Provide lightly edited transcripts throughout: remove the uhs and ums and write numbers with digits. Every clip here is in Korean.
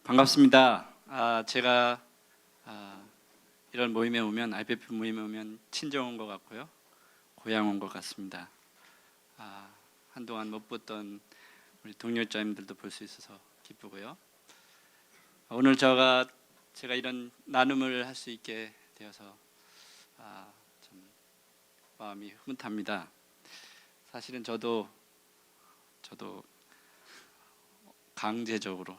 반갑습니다. 제가 이런 모임에 오면 IBF 모임에 오면 친정 온 것 같고요, 고향 온 것 같습니다. 한동안 못 봤던 우리 동료자님들도 볼 수 있어서 기쁘고요. 오늘 제가 이런 나눔을 할 수 있게 되어서 참 마음이 흐뭇합니다. 사실은 저도 강제적으로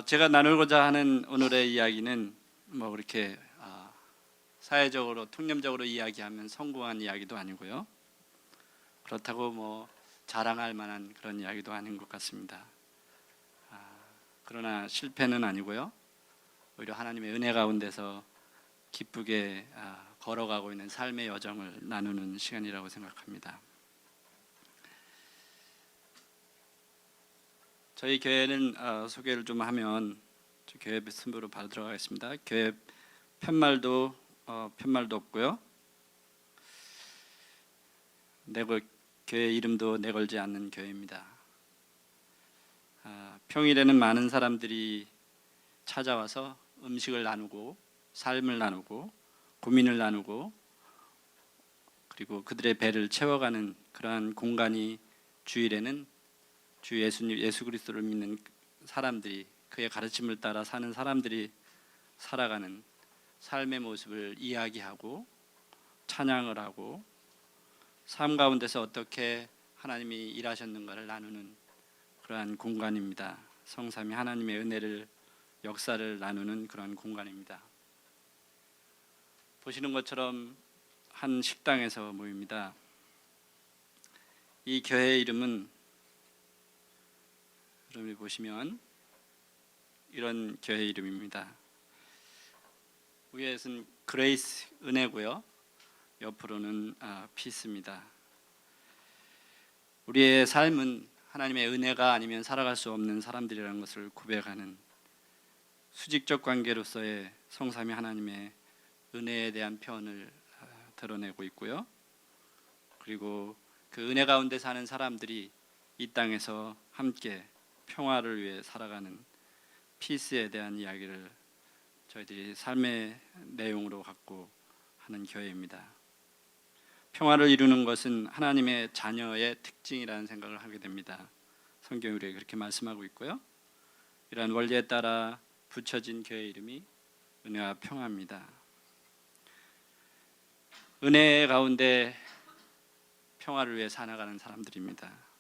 제가 나누고자 하는 오늘의 이야기는 뭐 그렇게 사회적으로 통념적으로 이야기하면 성공한 이야기도 아니고요, 그렇다고 뭐 자랑할 만한 그런 이야기도 아닌 것 같습니다. 그러나 실패는 아니고요, 오히려 하나님의 은혜 가운데서 기쁘게 걸어가고 있는 삶의 여정을 나누는 시간이라고 생각합니다. 저희 교회는 소개를 좀 하면, 교회 순으로 바로 들어가겠습니다. 교회 편말도 없고요, 교회 이름도 내걸지 않는 교회입니다. 평일에는 많은 사람들이 찾아와서 음식을 나누고 삶을 나누고 고민을 나누고 그리고 그들의 배를 채워가는 그러한 공간이, 주일에는 주 예수 그리스도를 믿는 사람들이, 그의 가르침을 따라 사는 사람들이 살아가는 삶의 모습을 이야기하고 찬양을 하고 삶 가운데서 어떻게 하나님이 일하셨는가를 나누는 그러한 공간입니다. 성삼위 하나님의 은혜를, 역사를 나누는 그런 공간입니다. 보시는 것처럼 한 식당에서 모입니다. 이 교회의 이름은, 여러분이 보시면 이런 교회 이름입니다. 위에서는 그레이스, 은혜고요, 옆으로는 피스입니다. 우리의 삶은 하나님의 은혜가 아니면 살아갈 수 없는 사람들이라는 것을 고백하는 수직적 관계로서의 성삼위 하나님의 은혜에 대한 표현을 드러내고 있고요, 그리고 그 은혜 가운데 사는 사람들이 이 땅에서 함께 평화를 위해 살아가는 피스에 대한 이야기를 저희들이 삶의 내용으로 갖고 하는 교회입니다. 평화를 이루는 것은 하나님의 자녀의 특징이라는 생각을 하게 됩니다. 성경이 우리에게 그렇게 말씀하고 있고요, 이러한 원리에 따라 붙여진 교회 이름이 은혜와 평화입니다. 은혜 가운데 평화를 위해 살아가는 사람들입니다.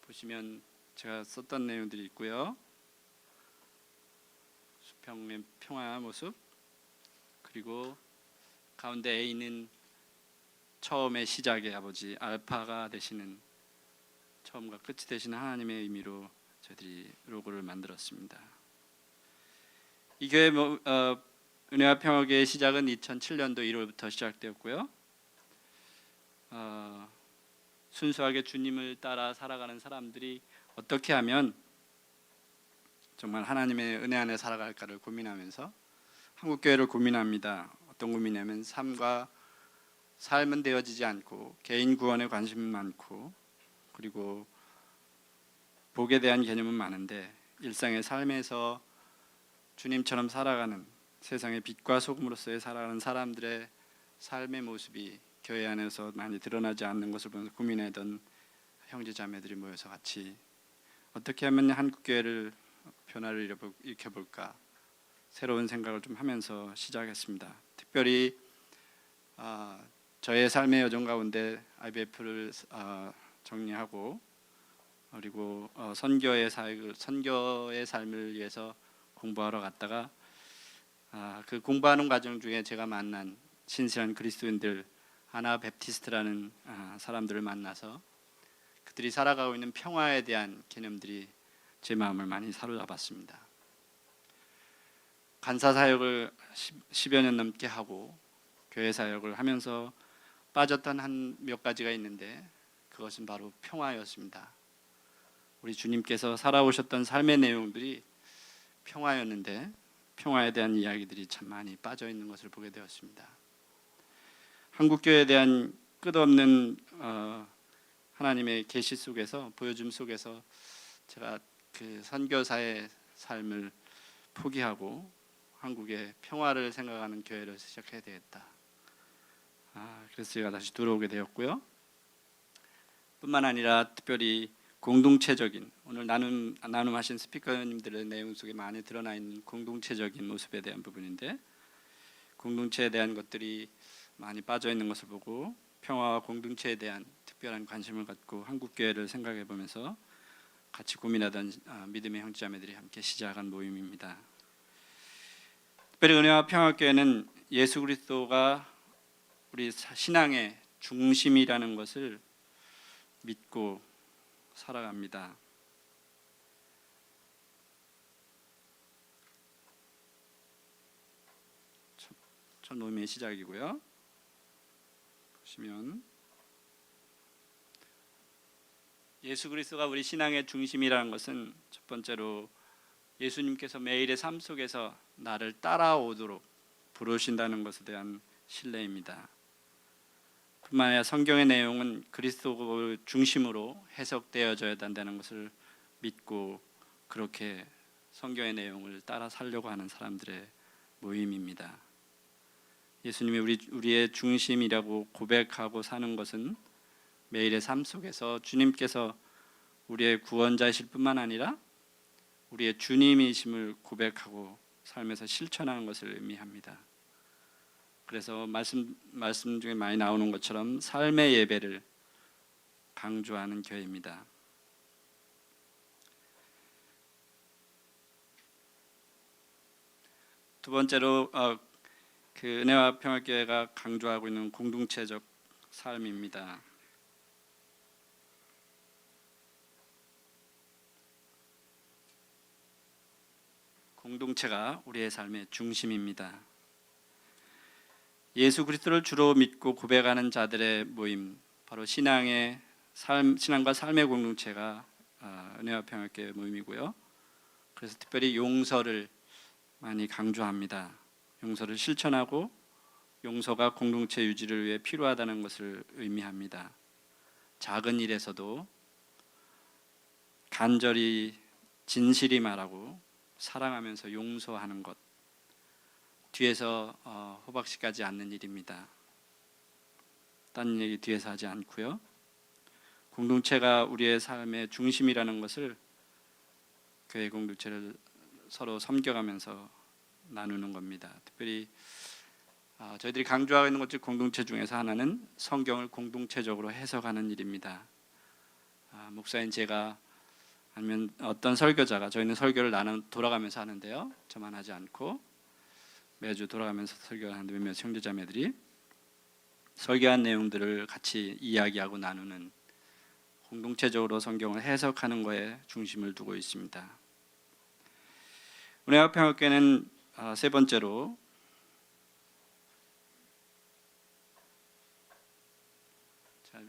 보시면 제가 썼던 내용들이 있고요, 수평의 평화 모습, 그리고 가운데 A는 처음의 시작의 아버지, 알파가 되시는, 처음과 끝이 되시는 하나님의 의미로 저희들이 로고를 만들었습니다. 이 교회 은혜와 평화교회의 시작은 2007년도 1월부터 시작되었고요, 순수하게 주님을 따라 살아가는 사람들이 어떻게 하면 정말 하나님의 은혜 안에 살아갈까를 고민하면서 한국교회를 고민합니다. 어떤 고민이냐면, 삶은 되어지지 않고 개인 구원에 관심은 많고 그리고 복에 대한 개념은 많은데, 일상의 삶에서 주님처럼 살아가는, 세상의 빛과 소금으로서의 살아가는 사람들의 삶의 모습이 교회 안에서 많이 드러나지 않는 것을 보면서 고민하던 형제 자매들이 모여서 같이 어떻게 하면 한국교회를 변화를 일으켜볼까, 새로운 생각을 좀 하면서 시작했습니다. 특별히 저의 삶의 여정 가운데 IBF를 정리하고, 그리고 선교의 삶을 위해서 공부하러 갔다가 그 공부하는 과정 중에 제가 만난 신실한 그리스도인들, 아나베프티스트라는 사람들을 만나서 그들이 살아가고 있는 평화에 대한 개념들이 제 마음을 많이 사로잡았습니다. 간사 사역을 10여 년 넘게 하고 교회 사역을 하면서 빠졌던 한 몇 가지가 있는데, 그것은 바로 평화였습니다. 우리 주님께서 살아오셨던 삶의 내용들이 평화였는데, 평화에 대한 이야기들이 참 많이 빠져 있는 것을 보게 되었습니다. 한국교회에 대한 끝없는 하나님의 계시 속에서 보여줌 속에서 제가 그 선교사의 삶을 포기하고 한국의 평화를 생각하는 교회를 시작해야 되겠다. 그래서 제가 다시 들어오게 되었고요. 뿐만 아니라 특별히 공동체적인 오늘 나눔하신 스피커님들의 내용 속에 많이 드러나 있는 공동체적인 모습에 대한 부분인데 공동체에 대한 것들이 많이 빠져 있는 것을 보고 평화와 공동체에 대한 특별한 관심을 갖고 한국 교회를 생각해 보면서 같이 고민하던 믿음의 형제자매들이 함께 시작한 모임입니다. 특별히 은혜와 평화교회는 예수 그리스도가 우리 신앙의 중심이라는 것을 믿고 살아갑니다. 첫 모임의 시작이고요. 보시면 예수 그리스도가 우리 신앙의 중심이라는 것은 첫 번째로 예수님께서 매일의 삶 속에서 나를 따라오도록 부르신다는 것에 대한 신뢰입니다. 뿐만 아니라 성경의 내용은 그리스도를 중심으로 해석되어져야 한다는 것을 믿고 그렇게 성경의 내용을 따라 살려고 하는 사람들의 모임입니다. 예수님이 우리의 중심이라고 고백하고 사는 것은 매일의 삶 속에서 주님께서 우리의 구원자이실 뿐만 아니라 우리의 주님이심을 고백하고 삶에서 실천하는 것을 의미합니다. 그래서 말씀 중에 많이 나오는 것처럼 삶의 예배를 강조하는 교회입니다. 두 번째로 그 은혜와 평화교회가 강조하고 있는 공동체적 삶입니다. 공동체가 우리의 삶의 중심입니다. 예수 그리스도를 주로 믿고 고백하는 자들의 모임, 바로 신앙과 삶의 공동체가 은혜와 평화교회 모임이고요. 그래서 특별히 용서를 많이 강조합니다. 용서를 실천하고 용서가 공동체 유지를 위해 필요하다는 것을 의미합니다. 작은 일에서도 간절히 진실히 말하고 사랑하면서 용서하는 것, 뒤에서 호박씨까지 않는 일입니다. 딴 얘기 뒤에서 하지 않고요. 공동체가 우리의 삶의 중심이라는 것을 교회 공동체를 서로 섬겨가면서 나누는 겁니다. 특별히 저희들이 강조하고 있는 것 중 공동체 중에서 하나는 성경을 공동체적으로 해석하는 일입니다. 목사인 제가 아니면 어떤 설교자가 저희는 설교를 돌아가면서 하는데요. 저만 하지 않고 매주 돌아가면서 설교하는 몇몇 형제자매들이 설교한 내용들을 같이 이야기하고 나누는 공동체적으로 성경을 해석하는 것에 중심을 두고 있습니다. 은혜와 평화교회는 세 번째로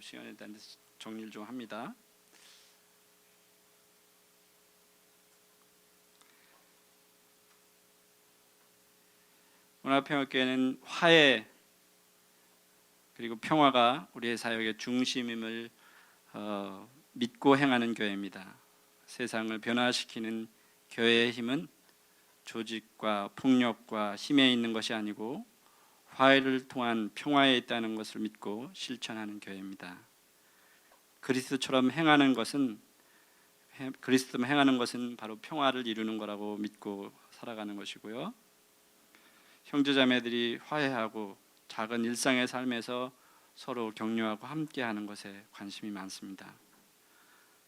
시간에 대한 정리를 좀 합니다. 은혜와 평화교회는 화해 그리고 평화가 우리의 사역의 중심임을 믿고 행하는 교회입니다. 세상을 변화시키는 교회의 힘은 조직과 폭력과 힘에 있는 것이 아니고 화해를 통한 평화에 있다는 것을 믿고 실천하는 교회입니다. 그리스도처럼 행하는 것은 바로 평화를 이루는 거라고 믿고 살아가는 것이고요. 형제자매들이 화해하고 작은 일상의 삶에서 서로 격려하고 함께하는 것에 관심이 많습니다.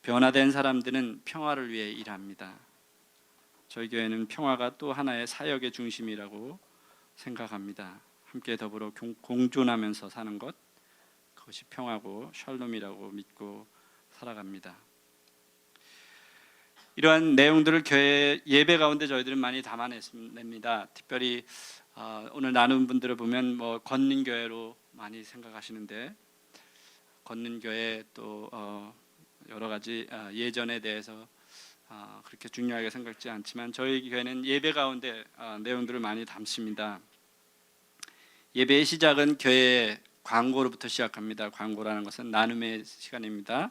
변화된 사람들은 평화를 위해 일합니다. 저희 교회는 평화가 또 하나의 사역의 중심이라고 생각합니다. 함께 더불어 공존하면서 사는 것, 그것이 평화고 샬롬이라고 믿고 살아갑니다. 이러한 내용들을 교회 예배 가운데 저희들은 많이 담아냈습니다. 특별히 오늘 나눈 분들을 보면 걷는 교회로 많이 생각하시는데 걷는 교회 또 여러 가지 예전에 대해서 그렇게 중요하게 생각지 않지만 저희 교회는 예배 가운데 내용들을 많이 담습니다. 예배의 시작은 교회의 광고로부터 시작합니다. 광고라는 것은 나눔의 시간입니다.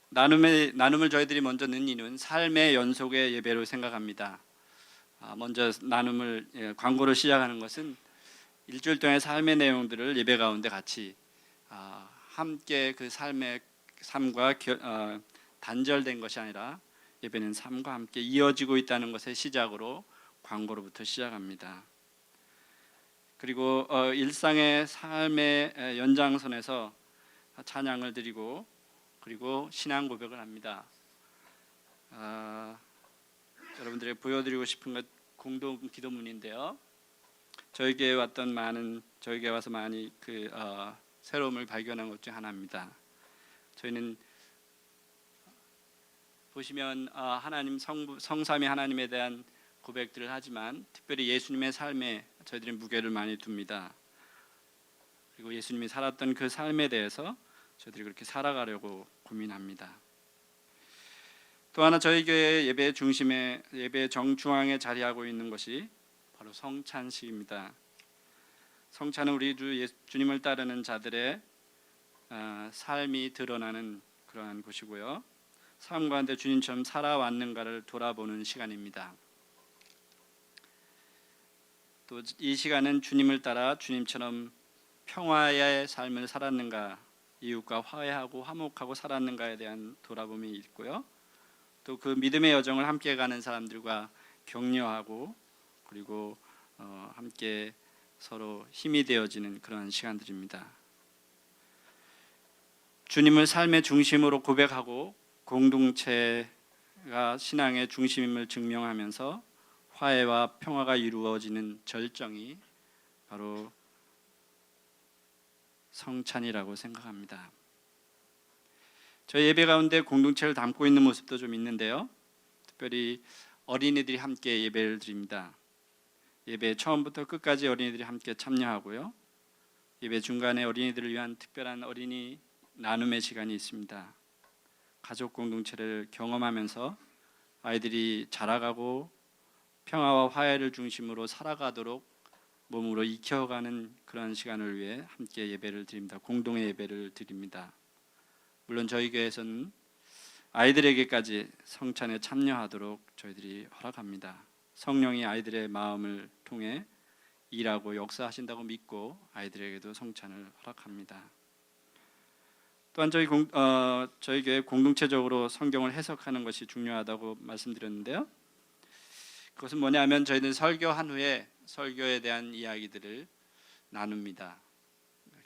나눔을 저희들이 먼저 넣는 이유는 삶의 연속의 예배로 생각합니다. 먼저 나눔을 광고로 시작하는 것은 일주일 동안의 삶의 내용들을 예배 가운데 같이 함께 그 삶과 단절된 것이 아니라 예배는 삶과 함께 이어지고 있다는 것의 시작으로 광고로부터 시작합니다. 그리고 일상의 삶의 연장선에서 찬양을 드리고 그리고 신앙 고백을 합니다. 여러분들에게 보여드리고 싶은 것 공동 기도문인데요. 저희 교회에 와서 많이 새로움을 발견한 것 중 하나입니다. 저희는 보시면 하나님 성삼위 하나님에 대한 고백들을 하지만 특별히 예수님의 삶에 저희들이 무게를 많이 둡니다. 그리고 예수님이 살았던 그 삶에 대해서 저희들이 그렇게 살아가려고 고민합니다. 또 하나 저희 교회 예배 정중앙에 자리하고 있는 것이 바로 성찬식입니다. 성찬은 우리 주님을 따르는 자들의 삶이 드러나는 그러한 곳이고요. 삶 가운데 주님처럼 살아왔는가를 돌아보는 시간입니다. 또 이 시간은 주님을 따라 주님처럼 평화의 삶을 살았는가, 이웃과 화해하고 화목하고 살았는가에 대한 돌아봄이 있고요. 또 그 믿음의 여정을 함께 가는 사람들과 격려하고 그리고 함께 서로 힘이 되어지는 그런 시간들입니다. 주님을 삶의 중심으로 고백하고 공동체가 신앙의 중심임을 증명하면서 화해와 평화가 이루어지는 절정이 바로 성찬이라고 생각합니다. 저희 예배 가운데 공동체를 담고 있는 모습도 좀 있는데요. 특별히 어린이들이 함께 예배를 드립니다. 예배 처음부터 끝까지 어린이들이 함께 참여하고요. 예배 중간에 어린이들을 위한 특별한 어린이 나눔의 시간이 있습니다. 가족 공동체를 경험하면서 아이들이 자라가고 평화와 화해를 중심으로 살아가도록 몸으로 익혀가는 그런 시간을 위해 함께 예배를 드립니다. 공동의 예배를 드립니다. 물론 저희 교회에서는 아이들에게까지 성찬에 참여하도록 저희들이 허락합니다. 성령이 아이들의 마음을 통해 일하고 역사하신다고 믿고 아이들에게도 성찬을 허락합니다. 또한 저희 교회 공동체적으로 성경을 해석하는 것이 중요하다고 말씀드렸는데요. 그것은 뭐냐면 저희는 설교한 후에 설교에 대한 이야기들을 나눕니다.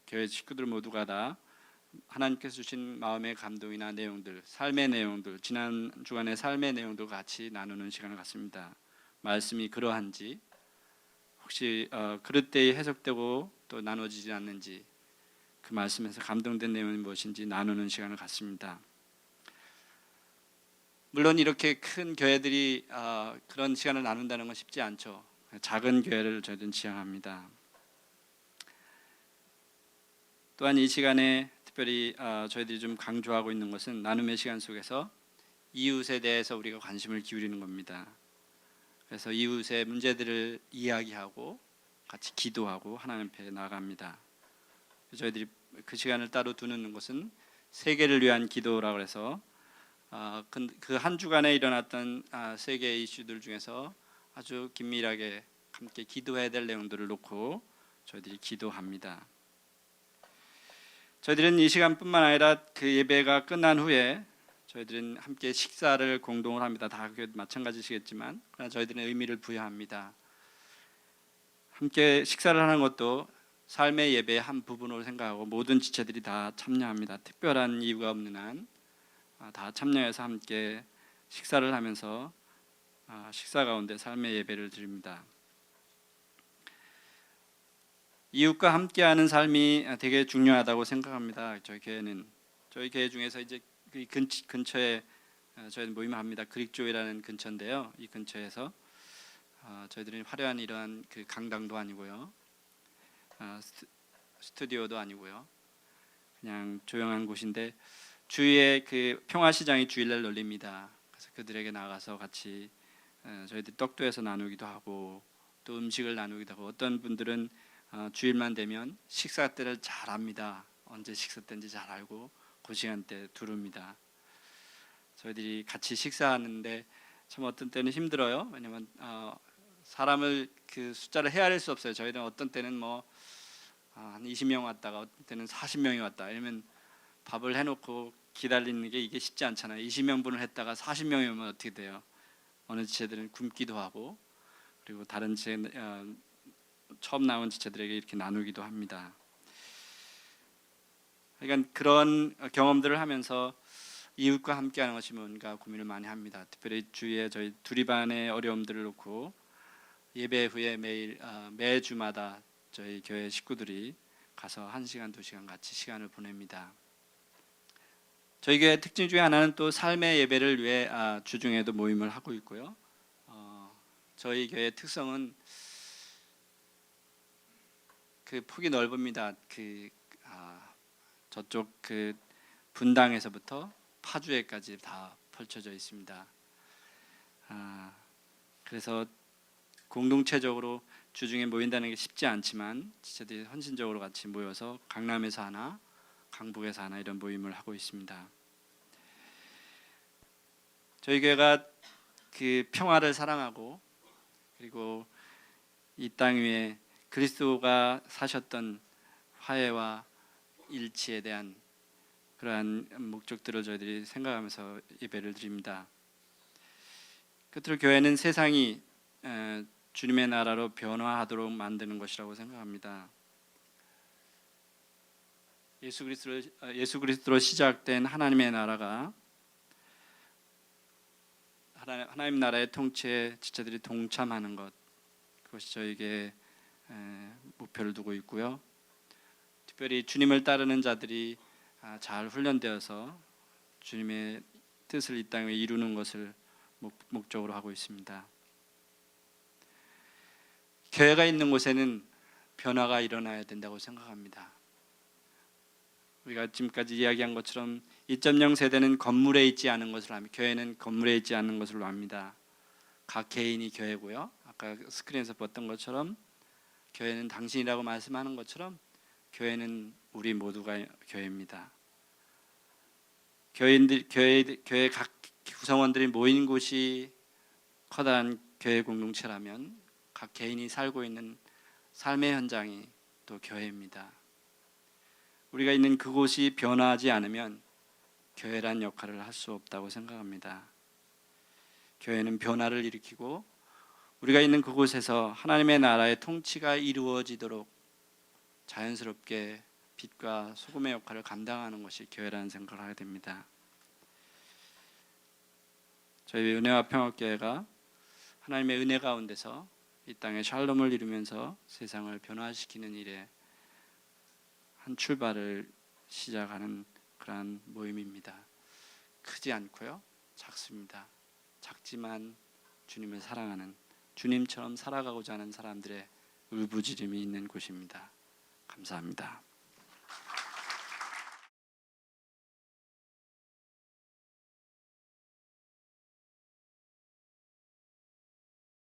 교회 식구들 모두가 다 하나님께서 주신 마음의 감동이나 내용들, 삶의 내용들, 지난 주간의 삶의 내용들 같이 나누는 시간을 갖습니다. 말씀이 그러한지 혹시 그릇되이 해석되고 또 나눠지지 않는지 그 말씀에서 감동된 내용이 무엇인지 나누는 시간을 갖습니다. 물론 이렇게 큰 교회들이 그런 시간을 나눈다는 건 쉽지 않죠. 작은 교회를 저희는 지향합니다. 또한 이 시간에 특별히 저희들이 좀 강조하고 있는 것은 나눔의 시간 속에서 이웃에 대해서 우리가 관심을 기울이는 겁니다. 그래서 이웃의 문제들을 이야기하고 같이 기도하고 하나님 앞에 나아갑니다. 저희들이 그 시간을 따로 두는 것은 세계를 위한 기도라고 해서 그 한 주간에 일어났던 세계 이슈들 중에서 아주 긴밀하게 함께 기도해야 될 내용들을 놓고 저희들이 기도합니다. 저희들은 이 시간뿐만 아니라 그 예배가 끝난 후에 저희들은 함께 식사를 공동으로 합니다. 다 마찬가지시겠지만 그러나 저희들은 의미를 부여합니다. 함께 식사를 하는 것도 삶의 예배의 한 부분으로 생각하고 모든 지체들이 다 참여합니다. 특별한 이유가 없는 한 다 참여해서 함께 식사를 하면서 식사 가운데 삶의 예배를 드립니다. 이웃과 함께하는 삶이 되게 중요하다고 생각합니다. 저희 교회 중에서 이제 그 근처에 저희는 모임을 합니다. 그릭조이라는 근처인데요. 이 근처에서 저희들은 화려한 이러한 그 강당도 아니고요, 스튜디오도 아니고요, 그냥 조용한 곳인데 주위에 그 평화시장이 주일날 열립니다. 그래서 그들에게 나가서 같이 저희들이 떡도 해서 나누기도 하고 또 음식을 나누기도 하고 어떤 분들은 주일만 되면 식사 때를 잘 압니다. 언제 식사 때인지 잘 알고 그 시간대 두릅니다. 저희들이 같이 식사하는데 참 어떤 때는 힘들어요. 왜냐면 사람을 그 숫자를 헤아릴 수 없어요. 저희는 어떤 때는 한 20명 왔다가 어떤 때는 40명이 왔다. 이러면 밥을 해놓고 기다리는 게 이게 쉽지 않잖아요. 20명분을 했다가 40명이 오면 어떻게 돼요? 어느 지체들은 굶기도 하고 그리고 다른 지체 처음 나온 지체들에게 이렇게 나누기도 합니다. 그러니까 그런 경험들을 하면서 이웃과 함께하는 것이 뭔가 고민을 많이 합니다. 특별히 주위에 저희 두리반의 어려움들을 놓고 예배 후에 매주마다 저희 교회 식구들이 가서 1시간, 2시간 같이 시간을 보냅니다. 저희 교회 특징 중에 하나는 또 삶의 예배를 위해 주중에도 모임을 하고 있고요. 저희 교회 특성은 그 폭이 넓습니다. 저쪽 그 분당에서부터 파주에까지 다 펼쳐져 있습니다. 그래서 공동체적으로 주중에 모인다는 게 쉽지 않지만 지체들이 헌신적으로 같이 모여서 강남에서 하나, 강북에서 하나 이런 모임을 하고 있습니다. 저희 교회가 그 평화를 사랑하고 그리고 이 땅 위에 그리스도가 사셨던 화해와 일치에 대한 그러한 목적들을 저희들이 생각하면서 예배를 드립니다. 끝으로 교회는 세상이 주님의 나라로 변화하도록 만드는 것이라고 생각합니다. 예수 그리스도로 시작된 하나님의 나라가 하나님 나라의 통치에 지체들이 동참하는 것, 그것이 저에게 목표를 두고 있고요. 특별히 주님을 따르는 자들이 잘 훈련되어서 주님의 뜻을 이 땅에 이루는 것을 목적으로 하고 있습니다. 교회가 있는 곳에는 변화가 일어나야 된다고 생각합니다. 우리가 지금까지 이야기한 것처럼 2.0 세대는 건물에 있지 않은 것을 압니다. 교회는 건물에 있지 않은 것으로 압니다. 각 개인이 교회고요. 아까 스크린에서 봤던 것처럼 교회는 당신이라고 말씀하는 것처럼 교회는 우리 모두가 교회입니다. 교회 각 구성원들이 모인 곳이 커다란 교회 공동체라면 각 개인이 살고 있는 삶의 현장이 또 교회입니다. 우리가 있는 그곳이 변화하지 않으면 교회란 역할을 할 수 없다고 생각합니다. 교회는 변화를 일으키고 우리가 있는 그곳에서 하나님의 나라의 통치가 이루어지도록 자연스럽게 빛과 소금의 역할을 감당하는 것이 교회라는 생각을 하게 됩니다. 저희 은혜와 평화교회가 하나님의 은혜 가운데서 이 땅에 샬롬을 이루면서 세상을 변화시키는 일에 한 출발을 시작하는 그러한 모임입니다. 크지 않고요, 작습니다. 작지만 주님을 사랑하는, 주님처럼 살아가고자 하는 사람들의 울부짖음이 있는 곳입니다. 감사합니다.